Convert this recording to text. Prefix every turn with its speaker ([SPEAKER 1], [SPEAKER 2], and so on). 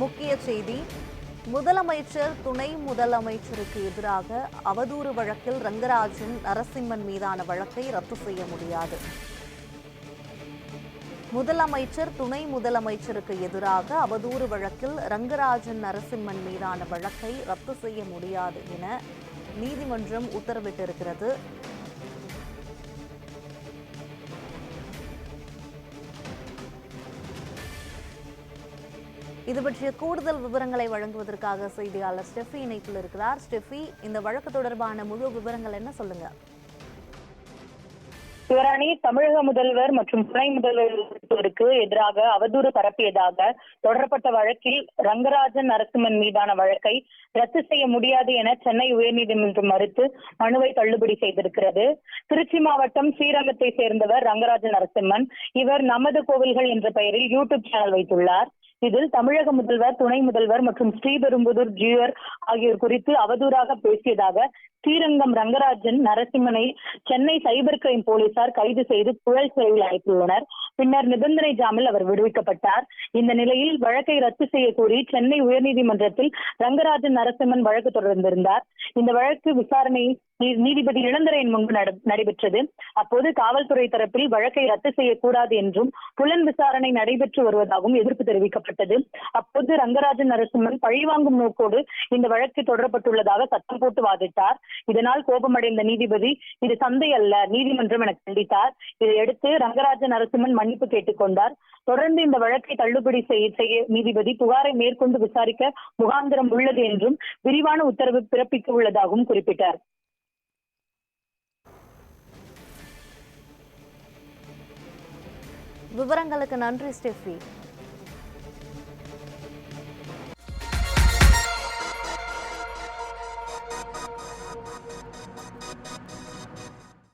[SPEAKER 1] முக்கிய செய்தி. முதலமைச்சர் துணை முதலமைச்சருக்கு எதிராக அவதூறு வழக்கில் ரங்கராஜன் நரசிம்மன் மீதான வழக்கை ரத்து செய்ய முடியாது. முதலமைச்சர் துணை முதலமைச்சருக்கு எதிராக அவதூறு வழக்கில் ரங்கராஜன் நரசிம்மன் மீதான வழக்கை ரத்து செய்ய முடியாது என நீதிமன்றம் உத்தரவிட்டிருக்கிறது. இது பற்றிய கூடுதல் விவரங்களை வழங்குவதற்காக செய்தியாளர் ஸ்டெஃபி இணைப்பில் இருக்கிறார். ஸ்டெஃபி, இந்த வழக்கு தொடர்பான முழு விவரங்கள் என்ன, சொல்லுங்க.
[SPEAKER 2] சிவராணி, தமிழக முதல்வர் மற்றும் துணை முதல்வருக்கு எதிராக அவதூறு பரப்பியதாக தொடரப்பட்ட வழக்கில் ரங்கராஜன் நரசிம்மன் மீதான வழக்கை ரத்து செய்ய முடியாது என சென்னை உயர்நீதிமன்றம் மறுத்து மனுவை தள்ளுபடி செய்திருக்கிறது. திருச்சி மாவட்டம் ஸ்ரீரங்கத்தை சேர்ந்தவர் ரங்கராஜன் நரசிம்மன். இவர் நமது கோவில்கள் என்ற பெயரில் யூடியூப் சேனல் வைத்துள்ளார். இதில் தமிழக முதல்வர், துணை முதல்வர் மற்றும் ஸ்ரீபெரும்புதூர் ஜியூர் ஆகியோர் குறித்து அவதூறாக பேசியதாக ஸ்ரீரங்கம் ரங்கராஜன் நரசிம்மனை சென்னை சைபர் கிரைம் போலீசார் கைது செய்து புழல் சிறையில் அடைத்துள்ளனர். பின்னர் நிபந்தனை ஜாமீனில் அவர் விடுவிக்கப்பட்டார். இந்த நிலையில் வழக்கை ரத்து செய்ய கோரி சென்னை உயர்நீதிமன்றத்தில் ரங்கராஜன் நரசிம்மன் வழக்கு தொடர்ந்திருந்தார். இந்த வழக்கு விசாரணை நீதிபதி இளந்திரையின் முன்பு நடைபெற்றது. அப்போது காவல்துறை தரப்பில் வழக்கை ரத்து செய்யக்கூடாது என்றும் புலன் விசாரணை நடைபெற்று வருவதாகவும் எதிர்ப்பு தெரிவிக்கப்பட்டது. அப்போது ரங்கராஜன் நரசிம்மன் பழிவாங்கும் நோக்கோடு இந்த வழக்கு தொடரப்பட்டுள்ளதாக சத்தம் போட்டு வாதிட்டார். இதனால் கோபமடைந்த நீதிபதி, இது சந்தை அல்ல, நீதிமன்றம் என கண்டித்தார். இதையடுத்து ரங்கராஜன் நரசிம்மன் மன்னிப்பு கேட்டுக்கொண்டார். தொடர்ந்து இந்த வழக்கை தள்ளுபடி செய்ய நீதிபதி புகாரை மேற்கொண்டு விசாரிக்க முகாந்திரம் உள்ளது என்றும் விரிவான உத்தரவு பிறப்பிக்க உள்ளதாகவும் குறிப்பிட்டார்.
[SPEAKER 1] விவரங்களுக்கு நன்றி ஸ்டெஃபி.